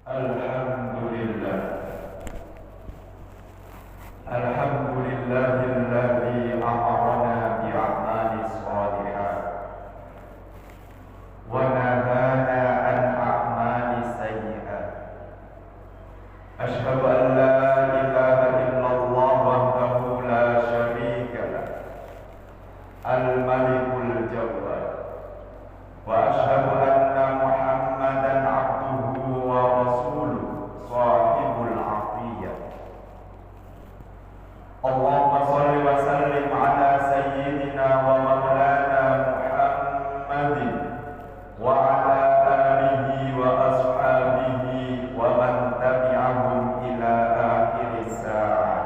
Alhamdulillah. Alhamdulillahilladzi amarna bi'amalis shalihat wa nahana an a'malis sayyi'at. Asyhadu an la ilaha illallah wahdahu la syarika lah, al-malikul jawwad, wa asyhadu anna Muhammadan abduhu wa rasuluhu sahibul afiyah. Allahumma shalli wa sallim ala sayyidina wa maulana Muhammadin wa ala alihi wa ashabihi wa man tabi'ahum ila akhiris sa'ah.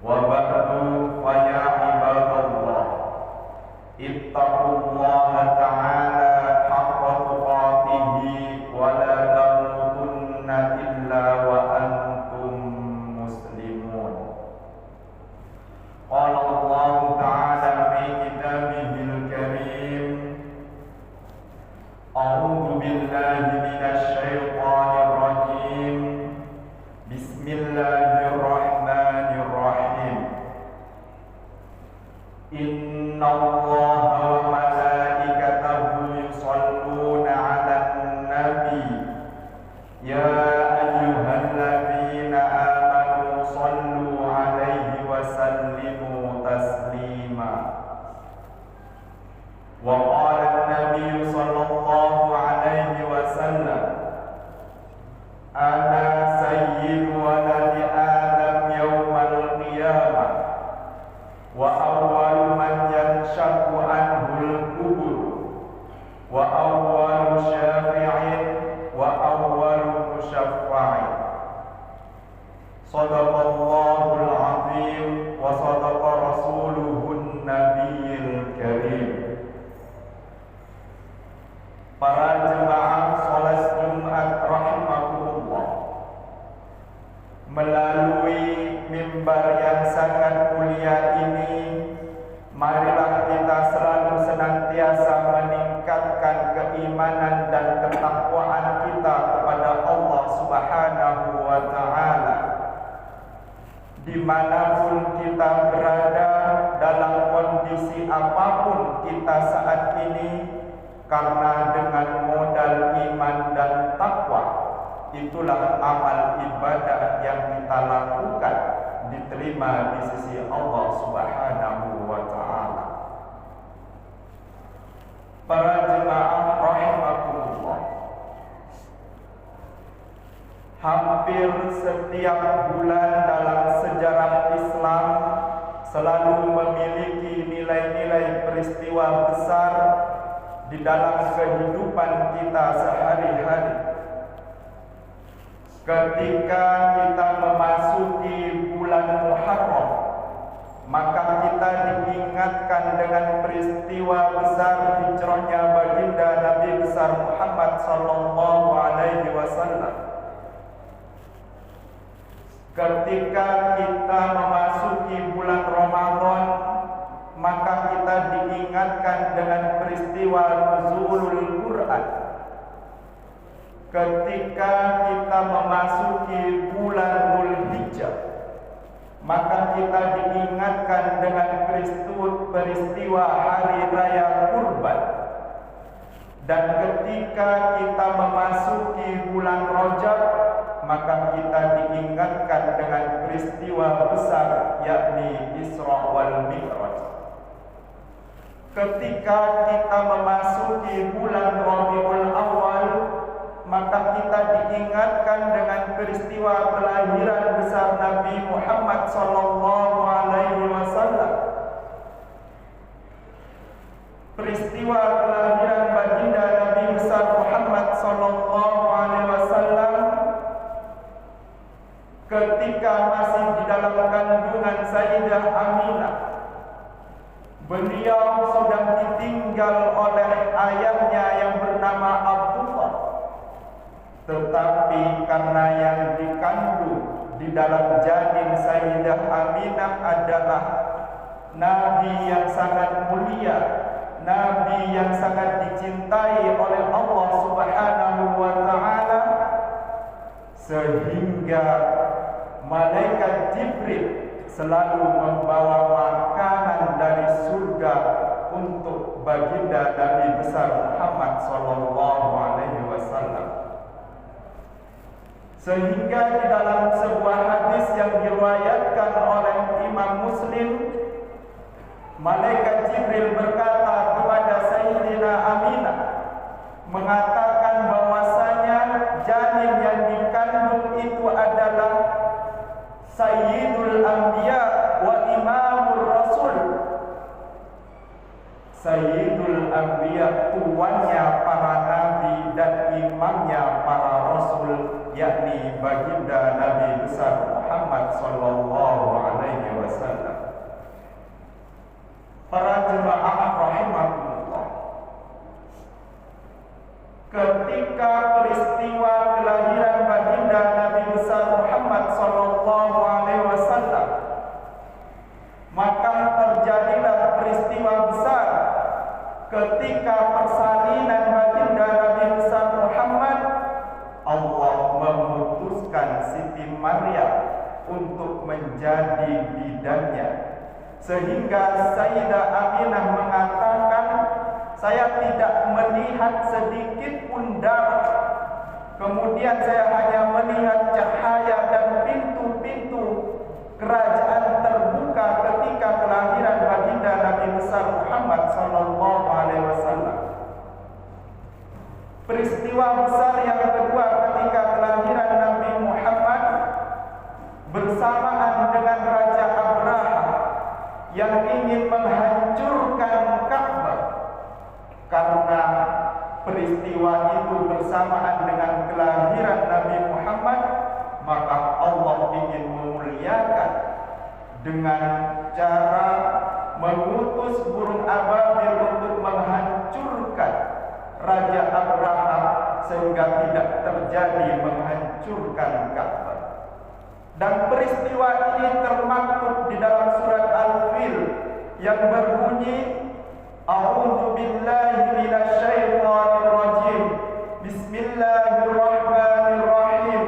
Wa ba'du fa ya ibadallah, ittaqullaha ta'ala haqqa tuqatih wa la tamutunna illa wa antum muslimun. Qala Allah ta'ala fi kitabihil karim, a'udzu billahi minasy syaithanir rajim. Bismillahirrahmanirrahim. Inna Allaha wa malaikatahu yusholluna 'alan nabi ya ayyuhalladzina amanu shallu 'alaihi wa sallimu taslima. Wa qala an-nabiy sallallahu 'alaihi wasallam, ana sayyidu waladi adam yaumal qiyamah wa awwalu man yanshaqqu anhul qubur wa awwalu syafi'in wa awwalu musyaffa'in. Shadaqallahul azim wa sadaqa rasuluhun nabiyil karim. Para jemaah salat Jumat rahimakumullah, melalui mimbar yang sangat mulia ini, marilah kita selalu senantiasa meningkatkan keimanan dan ketakwaan kita kepada Allah Subhanahu wa ta'ala, dimanapun kita berada, dalam kondisi apapun kita saat ini, karena dengan modal iman dan takwa, itulah amal ibadah yang kita lakukan diterima di sisi Allah Subhanahu wa ta'ala. Para jemaah rahimakumullah, hampir setiap bulan dalam sejarah Islam selalu memiliki nilai-nilai peristiwa besar di dalam kehidupan kita sehari-hari. Ketika kita memasuki bulan Muharram, maka kita diingatkan dengan peristiwa besar hijrahnya baginda Nabi besar Muhammad sallallahu alaihi wasallam. Ketika kita memasuki bulan Ramadan, maka kita diingatkan dengan peristiwa nuzulul Quran. Ketika kita memasuki bulan Dzulhijjah, maka kita diingatkan dengan peristiwa hari raya Kurban. Dan ketika kita memasuki bulan Rajab, maka kita diingatkan dengan peristiwa besar, yakni Isra wal Mi'raj. Ketika kita memasuki bulan Rabiul Awal, maka kita diingatkan dengan peristiwa kelahiran besar Nabi Muhammad sallallahu alaihi wasallam. Peristiwa kelahiran baginda Nabi besar Muhammad sallallahu alaihi wasallam ketika masih di dalam kandungan Sayyidah Aminah. Beliau sudah ditinggal oleh ayahnya yang bernama Abdullah. Tetapi karena yang dikandung di dalam janin Sayyidah Aminah adalah Nabi yang sangat mulia, nabi yang sangat dicintai oleh Allah Subhanahu wa taala, sehingga malaikat Jibril selalu membawa makanan dari surga untuk baginda Nabi besar Muhammad sallallahu alaihi wasallam. Sehingga di dalam sebuah hadis yang diriwayatkan oleh Imam Muslim, malaikat Jibril berkata kepada Sayyidina Aminah, mengatakan bahwasanya janin yang dikandung itu adalah Sayyidul Anbiya wa Imamur Rasul. Sayyidul Anbiya, tuannya para nabi dan imamnya para rasul, yakni baginda Nabi besar Muhammad sallallahu alaihi wasallam. Para jemaah rahimakumullah, ketika peristiwa kelahiran baginda Nabi besar Muhammad sallallahu alaihi wasallam, maka terjadilah peristiwa besar ketika persalinan baginda Nabi besar Muhammad. Allah memutuskan Siti Maryam untuk menjadi bidannya, sehingga Sayyidah Aminah mengatakan, saya tidak melihat sedikit pun darah, kemudian saya hanya melihat cahaya dan pintu-pintu kerajaan terbuka ketika kelahiran baginda Nabi besar Muhammad sallallahu alaihi wasallam. Peristiwa besar yang kedua ketika kelahiran Nabi Muhammad bersamaan dengan Raja Abraha yang ingin menghancurkan Ka'bah. Karena peristiwa itu bersamaan dengan kelahiran Nabi Muhammad, maka Allah ingin memuliakan dengan cara mengutus burung ababil untuk menghancurkan Raja Abraham, sehingga tidak terjadi menghancurkan Ka'bah. Dan peristiwa ini termaktub di dalam surat Al-Fil yang berbunyi, A'udzu billahi minasyaitonir rajim. Bismillahirrahmanirrahim.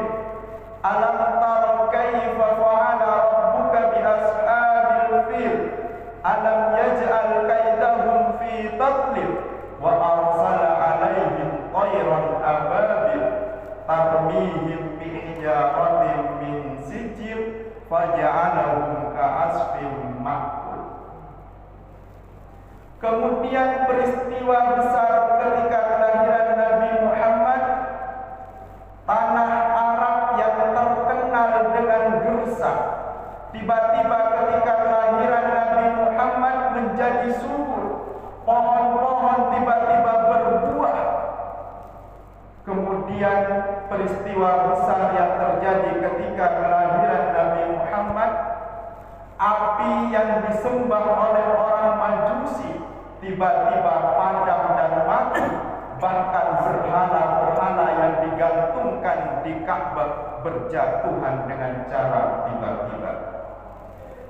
Alam tara kaifa fa'ala rabbuka bi ashabil fil? Alam yaj'al kaidahum fi tadlil wa arsala 'alaihim tayran ababil tarmihim bi hijaratin min sijil faja'alahum ka'asfin ma'kul. Kemudian peristiwa besar ketika kelahiran Nabi Muhammad, tanah Arab yang terkenal dengan gersang, tiba-tiba ketika kelahiran Nabi Muhammad menjadi subur, pohon-pohon tiba-tiba berbuah. Kemudian peristiwa besar yang terjadi ketika kelahiran Nabi Muhammad, api yang disembah oleh orang Majusi tiba-tiba padam dan mati. Bahkan berhala-berhala yang digantungkan di Ka'bah berjatuhan dengan cara tiba-tiba.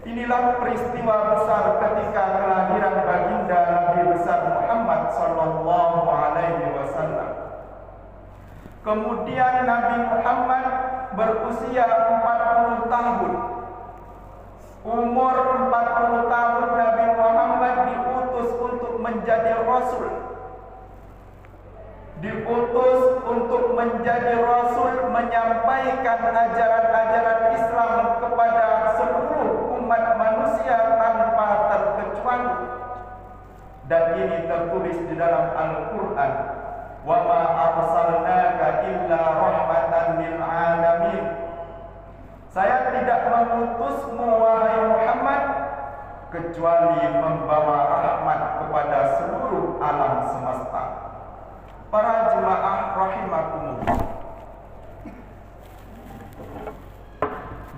Inilah peristiwa besar ketika kelahiran baginda Nabi besar Muhammad sallallahu alaihi wasallam. Kemudian Nabi Muhammad berusia 40 tahun. Umur 40 tahun Nabi Muhammad diutus untuk menjadi rasul. Diutus untuk menjadi rasul, menyampaikan ajaran-ajaran Islam kepada seluruh umat manusia tanpa terkecuali. Dan ini tertulis di dalam Al-Quran, wa ma arsalnaka illa rahmatan lil alamin. Saya tidak mengutusmu wahai Muhammad kecuali membawa rahmat kepada seluruh alam semesta. Para jemaah rahimakumullah,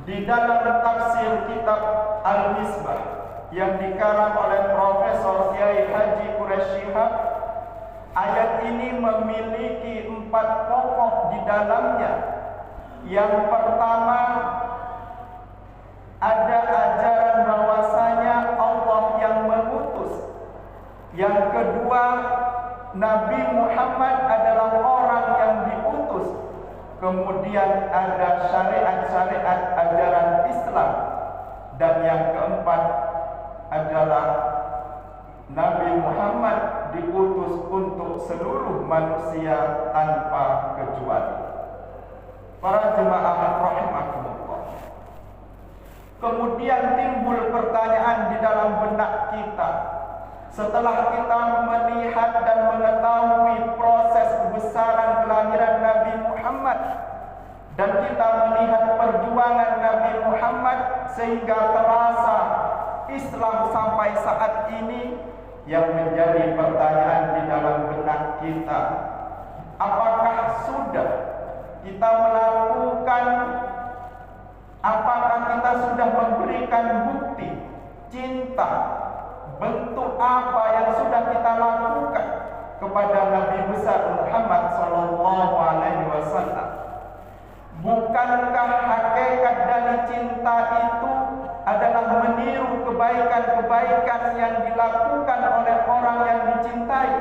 di dalam tafsir kitab Al-Misbah yang dikarang oleh Profesor Kiai Haji Quraish Shihab, ayat ini memiliki 4 pokok di dalamnya. Yang pertama, ada ajaran bahwasanya Allah yang mengutus, Yang kedua, Nabi Muhammad adalah orang yang diutus. Kemudian ada syariat-syariat ajaran Islam. Dan yang keempat adalah Nabi Muhammad diutus untuk seluruh manusia tanpa kecuali. Para jemaah rahimakumullah. Kemudian timbul pertanyaan di dalam benak kita. Setelah kita melihat dan mengetahui proses kebesaran kelahiran Nabi Muhammad, dan kita melihat perjuangan Nabi Muhammad sehingga terasa Islam sampai saat ini, yang menjadi pertanyaan di dalam benak kita, apakah sudah kita melakukan, apakah kita sudah memberikan bukti cinta, bentuk apa yang sudah kita lakukan kepada Nabi besar Muhammad sallallahu alaihi wasallam? Bukankah hakikat dari cinta itu adalah meniru kebaikan-kebaikan yang dilakukan oleh orang yang dicintai?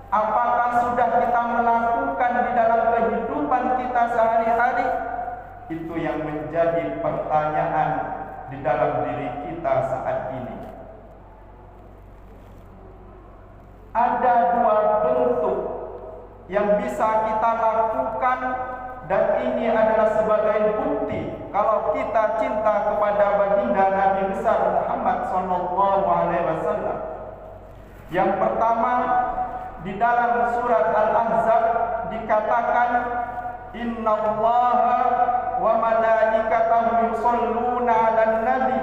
Apakah sudah kita melakukan di dalam kehidupan kita sehari-hari? Itu yang menjadi pertanyaan di dalam diri kita saat ini. Ada dua bentuk yang bisa kita lakukan, dan ini adalah sebagai bukti kalau kita cinta kepada baginda Nabi besar Muhammad sallallahu alaihi wasallam. Yang pertama, di dalam surat Al-Ahzab dikatakan, innallaha wa malaikatahu yusholluna 'alan nabi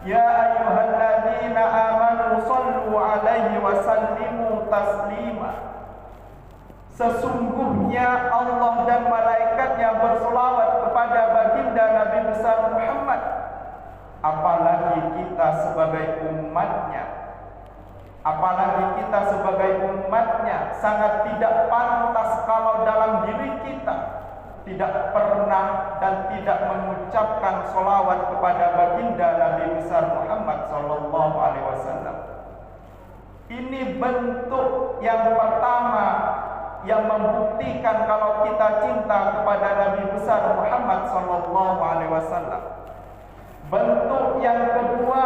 ya ayyuhalladzina amanu shallu 'alaihi wa sallimu taslima. Sesungguhnya Allah dan malaikatnya berselawat kepada baginda Nabi besar Muhammad. Apalagi kita sebagai umatnya, sangat tidak pantas kalau dalam diri kita tidak pernah dan tidak mengucapkan selawat kepada baginda Nabi besar Muhammad sallallahu alaihi wasallam. Ini bentuk yang pertama yang membuktikan kalau kita cinta kepada Nabi besar Muhammad sallallahu alaihi wasallam. Bentuk yang kedua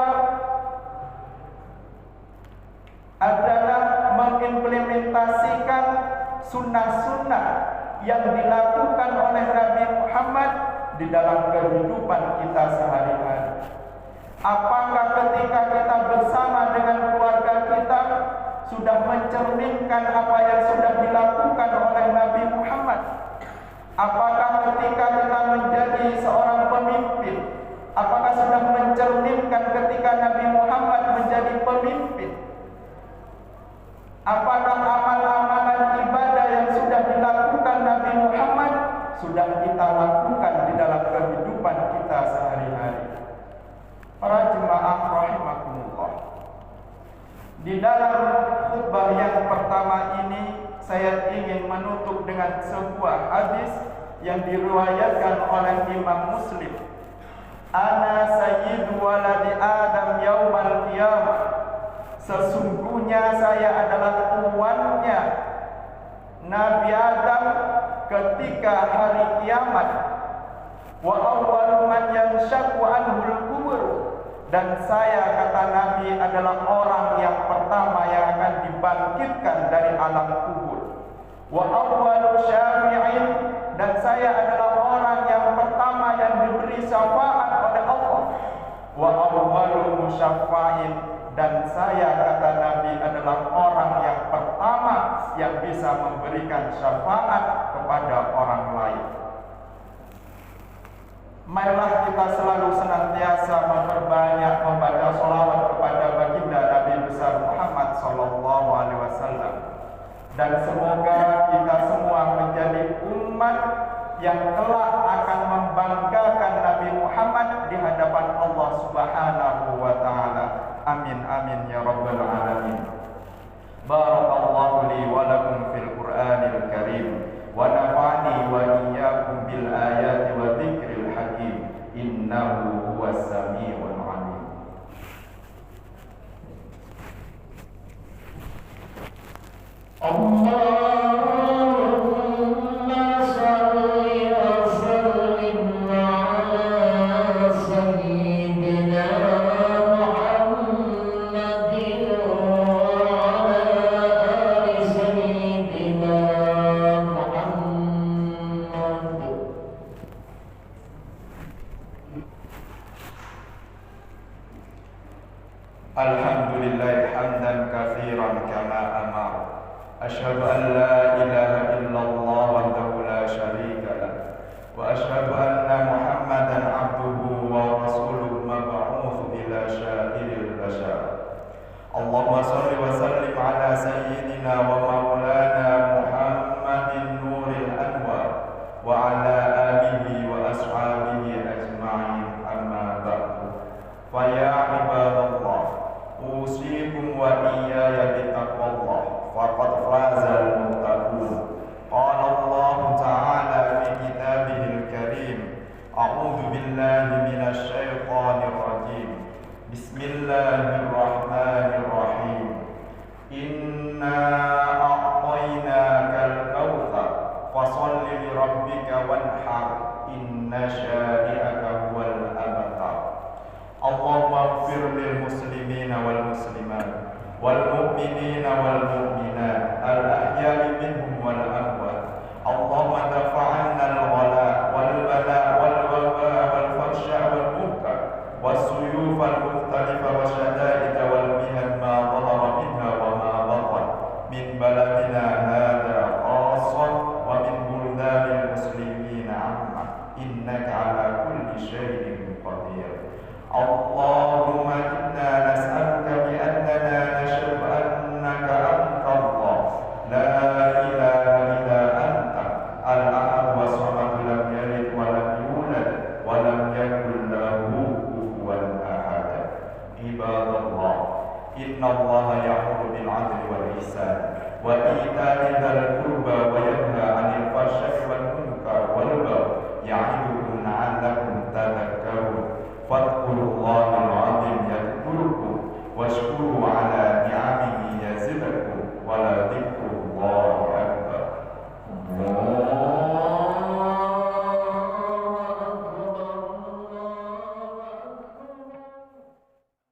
adalah mengimplementasikan sunnah-sunnah yang dilakukan oleh Nabi Muhammad di dalam kehidupan kita sehari-hari. Apakah ketika kita bersama dengan keluarga kita sudah mencerminkan apa yang sudah dilakukan oleh Nabi Muhammad? Apakah ketika kita menjadi seorang pemimpin, apakah sudah mencerminkan ketika Nabi Muhammad menjadi pemimpin? Apakah amal-amalan ibadah yang sudah dilakukan Nabi Muhammad sudah kita lakukan di dalam kehidupan kita sehari-hari? Para jemaah rahimakumullah. Di dalam khutbah yang pertama ini, saya ingin menutup dengan sebuah hadis yang diriwayatkan oleh Imam Muslim. Ana sayyidu waladi Adam yaumal qiyamah. Sesungguhnya saya adalah tuannya Nabi Adam ketika hari kiamat. Wa awwalu man yanshaqqu anhul qubur. Dan saya, kata Nabi, adalah orang yang pertama yang akan dibangkitkan dari alam kubur. Wa awwalu syafi'in. Dan saya adalah orang yang pertama yang diberi syafaat oleh Allah. Wa awwalu musyaffa'in. Dan saya, kata Nabi, adalah orang yang pertama yang bisa memberikan syafaat kepada orang lain. Marilah kita selalu senantiasa memperbanyak membaca sholawat kepada baginda Nabi besar Muhammad sallallahu alaihi wasallam. Dan semoga kita semua menjadi umat yang kelak akan membanggakan Nabi Muhammad di hadapan Allah Subhanahu wa taala. Amin amin ya rabbal alamin. Barakallahu li wa lakum fil Qur'anil Karim wa nafa'ani wa iyyakum bil ayati wa dzikril hakim. Innahu huwas samiul alim. Alhamdulillah hamdan katsiran kama amar. Asyhadu an la ilaha illallah wahdahu la syarika lah. Wa asyhadu anna Muhammadan abduhu wa rasuluhu mab'uts ila syairil bashar. Allahumma shalli wa sallim ala sayyidina wa maulana Muhammadin nuril anwar wa ala alihi wa ashabihi ajma'in, amma ba'du. Fa ya ibadallah, usikum wa iyaya bitaqwallah, faqad fazal muttaqun. Qala Allah ta'ala fi kitabihil karim, a'udzu billahi minasy syaithanir rajim. Bismillahirrahmanirrahim. Inna a'tainakal kautsar fasholli li rabbika wanhar, inna syani'aka huwal abtar. Allahumma ighfir lil muslimina wal muslimat wal mu'minina wal mu'minat al ahya'i minhum wal amwat. Allahumma dafa'anna al ghala wal bala wal waba wal farsha wal munkar was suyuf al mukhtalifa wa shada'id wal mihan ma dhahara minha wa ma batan min baladina hadha khassan wa min buldanil muslimina 'amma, innaka 'ala kulli syai'in qadir. Allahumma inna nas'aluka bi annana nashhadu annaka anta Allah, la ilaha illa anta, al-ahad wa samad, lam yalid wa lam yulad wa lam yakul lahu kufuwan ahad. Ibadallah, inna Allah ya'muru bil 'adli wal ihsan wa ita'i dzil qurba wa yanha 'anil fahsya'i wal munkar wal baghi ya'idukum la'allakum tadhakkarun. Fadhkurullahal azim yadhkurukum washkuru ala ni'amihi yazidkum wa la dhikru